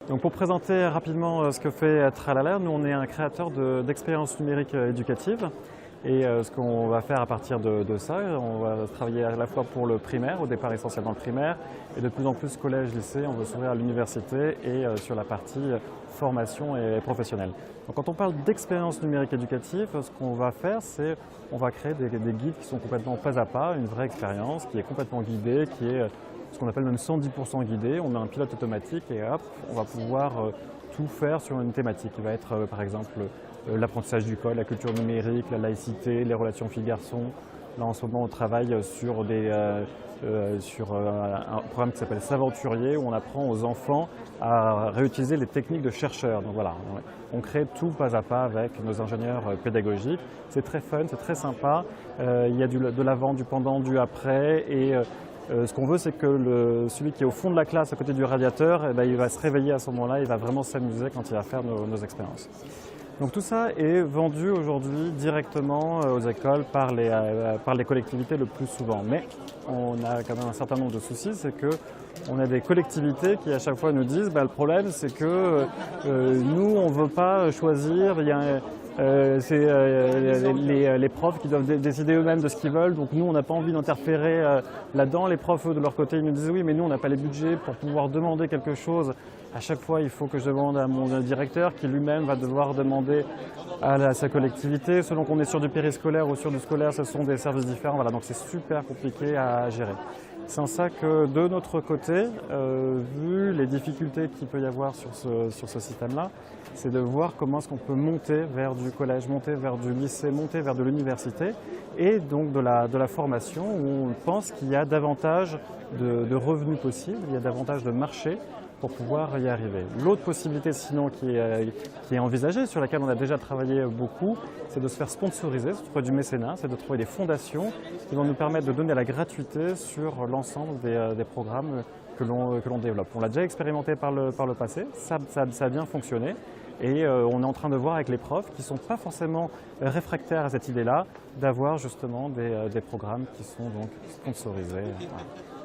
Donc pour présenter rapidement ce que fait Tralala, nous on est un créateur d'expériences numériques éducatives. Et ce qu'on va faire à partir de ça, on va travailler à la fois pour le primaire, au départ essentiellement le primaire, et de plus en plus collège, lycée, on veut s'ouvrir à l'université et sur la partie formation et professionnelle. Donc quand on parle d'expérience numérique éducative, ce qu'on va faire, c'est on va créer des guides qui sont complètement pas à pas, une vraie expérience qui est complètement guidée, qui est ce qu'on appelle même 110% guidée. On a un pilote automatique et hop, on va pouvoir tout faire sur une thématique qui va être par exemple l'apprentissage du code, la culture numérique, la laïcité, les relations filles-garçons. Là en ce moment on travaille sur un programme qui s'appelle S'aventurier où on apprend aux enfants à réutiliser les techniques de chercheurs. Donc voilà, on crée tout pas à pas avec nos ingénieurs pédagogiques. C'est très fun, c'est très sympa. Il y a de l'avant, du pendant, du après et ce qu'on veut, c'est que celui qui est au fond de la classe à côté du radiateur, il va se réveiller à ce moment-là, il va vraiment s'amuser quand il va faire nos expériences. Donc tout ça est vendu aujourd'hui directement aux écoles par les collectivités le plus souvent. Mais on a quand même un certain nombre de soucis, c'est qu'on a des collectivités qui à chaque fois nous disent le problème c'est que nous on ne veut pas choisir, c'est les profs qui doivent décider eux-mêmes de ce qu'ils veulent, donc nous on n'a pas envie d'interférer là-dedans. Les profs eux, de leur côté ils nous disent oui mais nous on n'a pas les budgets pour pouvoir demander quelque chose. À chaque fois il faut que je demande à mon directeur qui lui-même va devoir demander à sa collectivité. Selon qu'on est sur du périscolaire ou sur du scolaire, ce sont des services différents, voilà, donc c'est super compliqué à gérer. C'est en ça que de notre côté, vu les difficultés qu'il peut y avoir sur ce système-là, c'est de voir comment est-ce qu'on peut monter vers du collège, monter vers du lycée, monter vers de l'université et donc de la formation où on pense qu'il y a davantage de revenus possibles, il y a davantage de marchés pour pouvoir y arriver. L'autre possibilité sinon qui est envisagée, sur laquelle on a déjà travaillé beaucoup, c'est de se faire sponsoriser, c'est de trouver du mécénat, c'est de trouver des fondations qui vont nous permettre de donner la gratuité sur l'ensemble des programmes que l'on développe. On l'a déjà expérimenté par le passé, ça a bien fonctionné et on est en train de voir avec les profs qui ne sont pas forcément réfractaires à cette idée-là, d'avoir justement des programmes qui sont donc sponsorisés. Voilà.